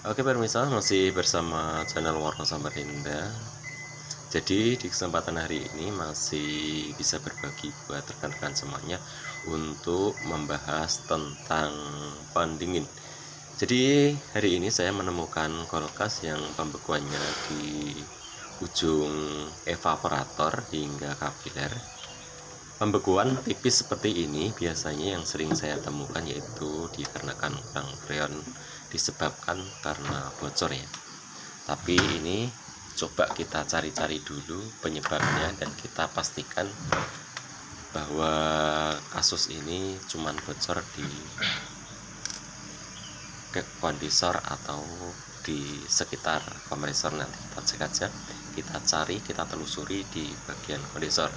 Oke pemirsa, masih bersama channel Warna Samarinda. Jadi di kesempatan hari ini masih bisa berbagi buat rekan-rekan semuanya untuk membahas tentang pendingin. Jadi hari ini saya menemukan kulkas yang pembekuannya di ujung evaporator hingga kapiler. Pembekuan tipis seperti ini biasanya yang sering saya temukan yaitu dikarenakan kurang freon disebabkan karena bocor ya. Tapi ini coba kita cari-cari dulu penyebabnya dan kita pastikan bahwa kasus ini cuman bocor di kondensor atau di sekitar kompresor. Nanti kita cek aja, kita cari, kita telusuri di bagian kondensor.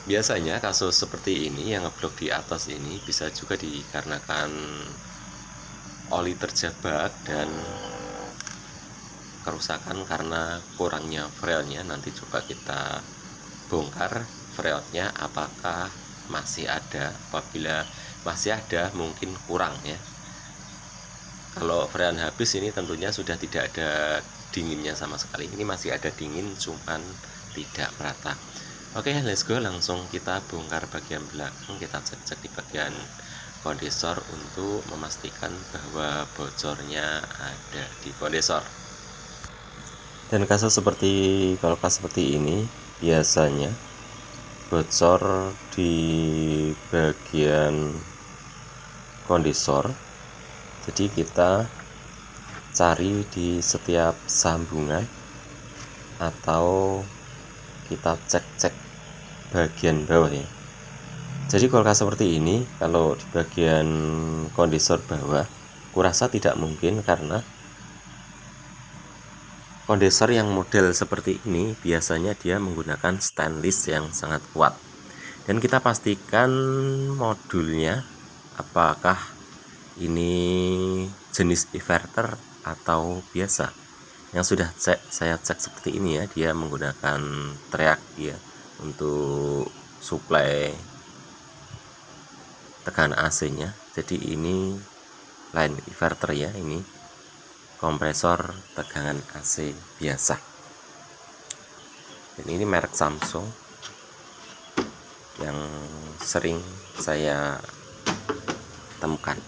Biasanya kasus seperti ini yang ngeblok di atas ini bisa juga dikarenakan oli terjebak dan kerusakan karena kurangnya freonnya. Nanti coba kita bongkar freonnya apakah masih ada. Apabila masih ada mungkin kurang ya. Kalau freon habis ini tentunya sudah tidak ada dinginnya sama sekali. Ini masih ada dingin cuman tidak merata. Oke, let's go, langsung kita bongkar bagian belakang, kita cek-cek di bagian kondensor untuk memastikan bahwa bocornya ada di kondensor. Dan kasus seperti kulkas seperti ini biasanya bocor di bagian kondensor. Jadi kita cari di setiap sambungan atau kita cek-cek bagian bawah ya. Jadi kulkas seperti ini kalau di bagian kondensor bawah kurasa tidak mungkin, karena kondensor yang model seperti ini biasanya dia menggunakan stainless yang sangat kuat. Dan kita pastikan modulnya apakah ini jenis inverter atau biasa. Yang sudah saya cek seperti ini ya, dia menggunakan teriak ya untuk suplai tekanan AC nya. Jadi ini line inverter ya, ini kompresor tegangan AC biasa. Dan ini merek Samsung yang sering saya temukan.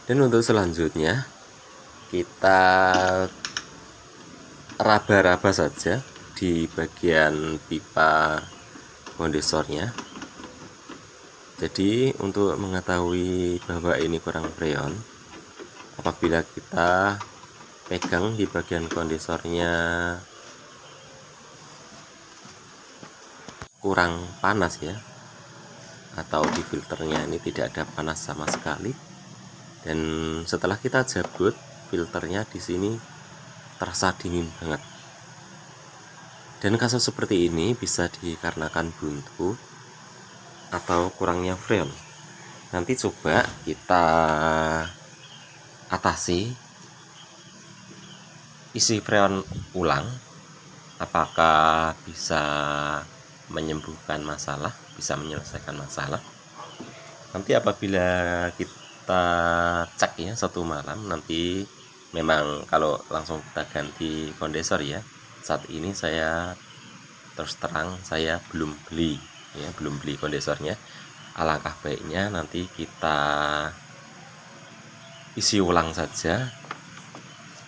Dan untuk selanjutnya kita raba-raba saja di bagian pipa kondensornya. Jadi untuk mengetahui bahwa ini kurang freon, apabila kita pegang di bagian kondensornya kurang panas ya, atau di filternya ini tidak ada panas sama sekali, dan setelah kita jabut filternya di sini terasa dingin banget. Dan kasus seperti ini bisa dikarenakan buntu atau kurangnya freon. Nanti coba kita atasi, isi freon ulang, apakah bisa menyembuhkan masalah, bisa menyelesaikan masalah. Nanti apabila kita cek ya satu malam, nanti memang kalau langsung kita ganti kondensor ya. Saat ini saya terus terang saya belum beli kondensornya. Alangkah baiknya nanti kita isi ulang saja.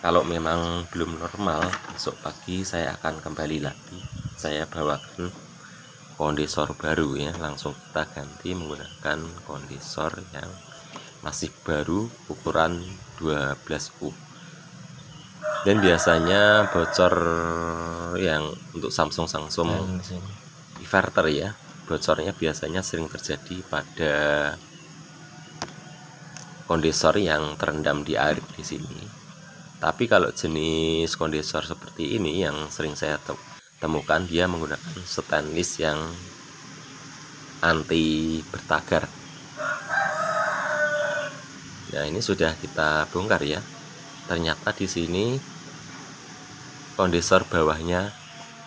Kalau memang belum normal, besok pagi saya akan kembali lagi, saya bawakan kondensor baru ya, langsung kita ganti menggunakan kondensor yang masih baru ukuran 12U. Dan biasanya bocor yang untuk Samsung inverter ya, bocornya biasanya sering terjadi pada kondensor yang terendam di air di sini. Tapi kalau jenis kondensor seperti ini yang sering saya temukan, dia menggunakan stainless yang anti bertagar. Nah, ini sudah kita bongkar ya. Ternyata di sini kondensor bawahnya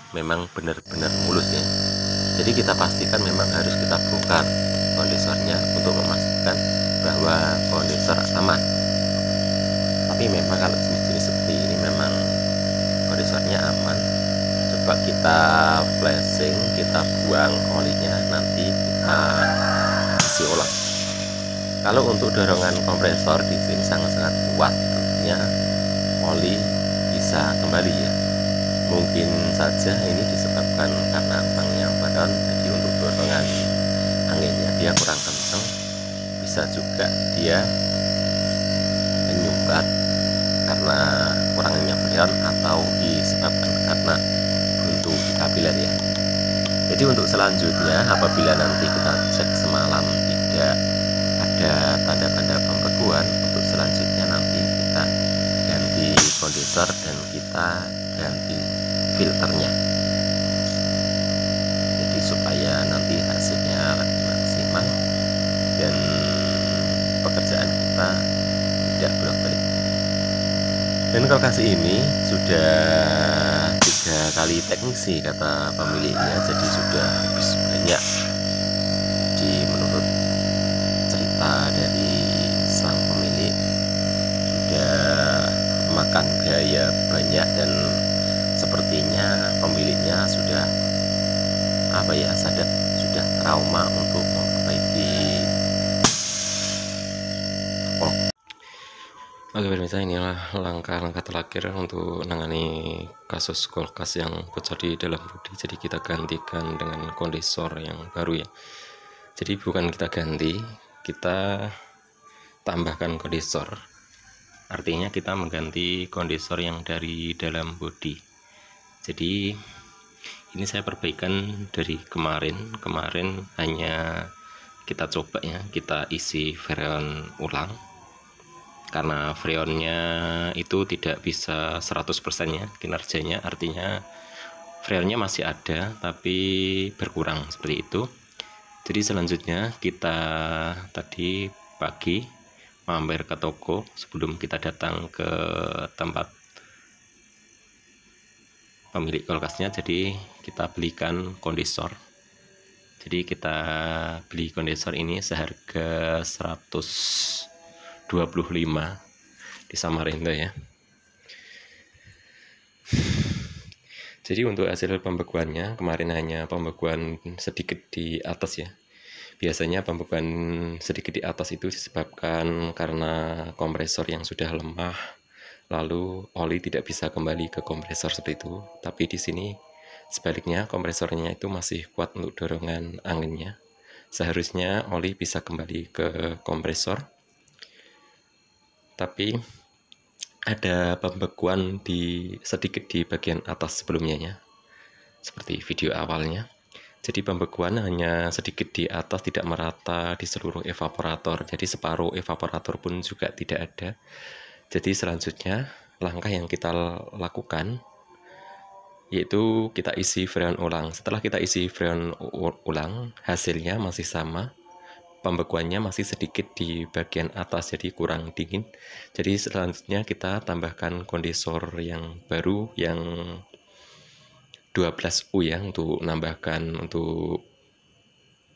memang benar-benar mulus ya. Jadi kita pastikan memang harus kita bongkar kondensornya untuk memastikan bahwa kondensor tapi memang kalau jenis-jenis seperti ini memang kondensornya aman. Coba kita flashing, kita buang olinya, nanti kita isi ulang. Kalau untuk dorongan kompresor di sini sangat-sangat kuat, tentunya oli bisa kembali ya. Mungkin saja ini disebabkan karena tangnya freon, jadi untuk dorongan anginnya dia kurang kencang. Bisa juga dia menyumbat karena kurangnya freon atau disebabkan karena buntu di kapiler ya. Jadi untuk selanjutnya, apabila nanti kita cek semalam tidak ada tanda-tanda pembekuan, untuk selanjutnya nanti kita ganti kondensor dan kita ganti filternya, jadi supaya nanti hasilnya lebih maksimal dan pekerjaan kita tidak bolak-balik. Dan kulkas ini sudah 3 kali teknisi kata pemiliknya, jadi sudah habis banyak. Di menurut cerita dari sang pemilik sudah makan biaya banyak, dan sepertinya pemiliknya sudah sadar, sudah trauma untuk memperbaiki. Oke pemirsa, inilah langkah-langkah terakhir untuk menangani kasus kulkas yang bocor di dalam bodi. Jadi kita gantikan dengan kondensor yang baru ya. Jadi bukan kita ganti, kita tambahkan kondensor. Artinya kita mengganti kondensor yang dari dalam bodi. Jadi ini saya perbaikan dari kemarin hanya kita coba ya, kita isi freon ulang. Karena freonnya itu tidak bisa 100% ya kinerjanya, artinya freonnya masih ada tapi berkurang seperti itu. Jadi selanjutnya kita tadi pagi mampir ke toko sebelum kita datang ke tempat pemilik kulkasnya. Jadi kita belikan kondensor. Jadi kita beli kondensor ini seharga 125 di Samarinda ya. Jadi untuk hasil pembekuannya kemarin hanya pembekuan sedikit di atas ya. Biasanya pembekuan sedikit di atas itu disebabkan karena kompresor yang sudah lemah, lalu oli tidak bisa kembali ke kompresor seperti itu. Tapi di sini sebaliknya, kompresornya itu masih kuat untuk dorongan anginnya. Seharusnya oli bisa kembali ke kompresor. Tapi ada pembekuan sedikit di bagian atas sebelumnya ya, seperti video awalnya. Jadi pembekuan hanya sedikit di atas, tidak merata di seluruh evaporator. Jadi separuh evaporator pun juga tidak ada. Jadi selanjutnya langkah yang kita lakukan yaitu kita isi freon ulang. Setelah kita isi freon ulang, hasilnya masih sama. Pembekuannya masih sedikit di bagian atas, jadi kurang dingin. Jadi selanjutnya kita tambahkan kondensor yang baru yang 12U ya, untuk nambahkan untuk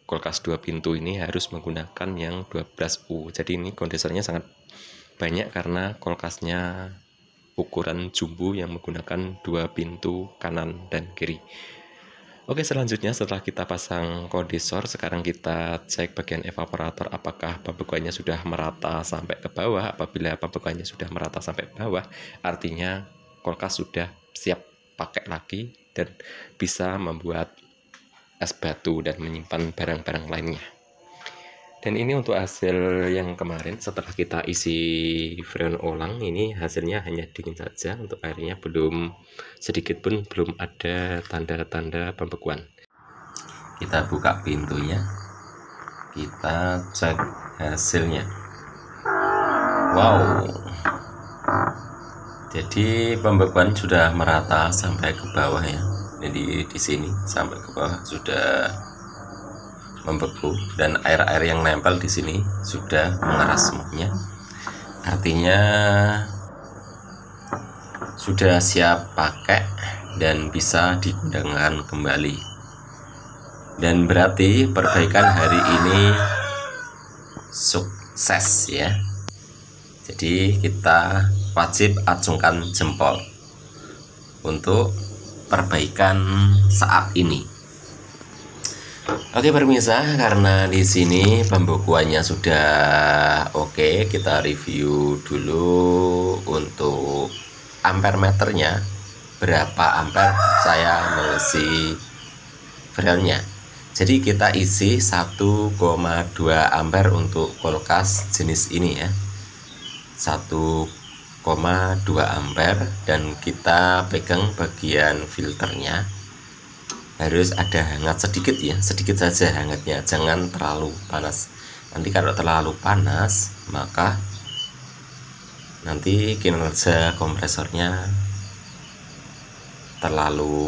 kulkas 2 pintu ini harus menggunakan yang 12U. Jadi ini kondensornya sangat banyak karena kulkasnya ukuran jumbo yang menggunakan 2 pintu kanan dan kiri. Oke, selanjutnya setelah kita pasang kondensor, sekarang kita cek bagian evaporator apakah pembekuannya sudah merata sampai ke bawah. Apabila pembekuannya sudah merata sampai ke bawah, artinya kulkas sudah siap pakai lagi dan bisa membuat es batu dan menyimpan barang-barang lainnya. Dan ini untuk hasil yang kemarin setelah kita isi freon ulang, ini hasilnya hanya dingin saja. Untuk airnya sedikit pun belum ada tanda-tanda pembekuan. Kita buka pintunya, kita cek hasilnya. Wow, jadi pembekuan sudah merata sampai ke bawah ya. Jadi di sini sampai ke bawah sudah membeku, dan air-air yang nempel di sini sudah mengeras semuanya. Artinya sudah siap pakai dan bisa digunakan kembali. Dan berarti perbaikan hari ini sukses ya. Jadi kita wajib acungkan jempol untuk perbaikan saat ini. Oke pemirsa, karena di sini pembukuannya sudah oke, kita review dulu untuk ampere meternya, berapa ampere saya mengisi freonnya. Jadi kita isi 1,2 ampere untuk kulkas jenis ini ya, 1,2 ampere, dan kita pegang bagian filternya. Harus ada hangat sedikit ya, sedikit saja hangatnya, jangan terlalu panas. Nanti kalau terlalu panas maka nanti kinerja kompresornya terlalu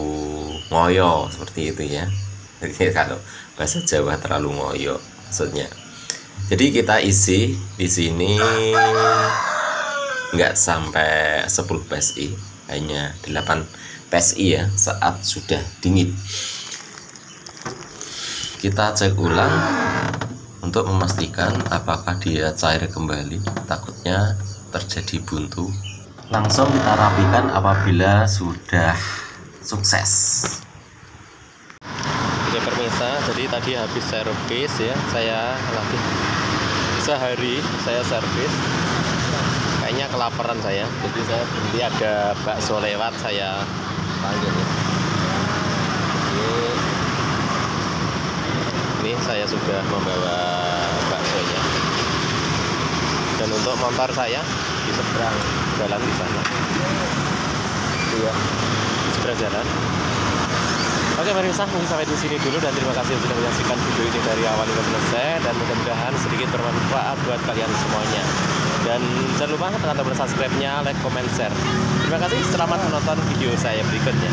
ngoyo, seperti itu ya. Jadi kalau bahasa Jawa terlalu ngoyo maksudnya. Jadi kita isi di sini nggak sampai 10 PSI, hanya 8 PSI ya saat sudah dingin. Kita cek ulang untuk memastikan apakah dia cair kembali, takutnya terjadi buntu. Langsung kita rapikan apabila sudah sukses. Oke pemirsa, jadi tadi habis servis ya, saya lagi sehari saya servis, kayaknya kelaparan saya, jadi saya berhenti, ada bakso lewat saya panggil ya. Ini saya sudah membawa baksonya, dan untuk motor saya di seberang jalan di sana. Iya, di seberang jalan. Oke pemirsa, mungkin sampai di sini dulu, dan terima kasih sudah menyaksikan video ini dari awal hingga selesai, dan mudah-mudahan sedikit bermanfaat buat kalian semuanya. Dan jangan lupa tekan tombol subscribe-nya, like, comment, share. Terima kasih, selamat menonton video saya berikutnya.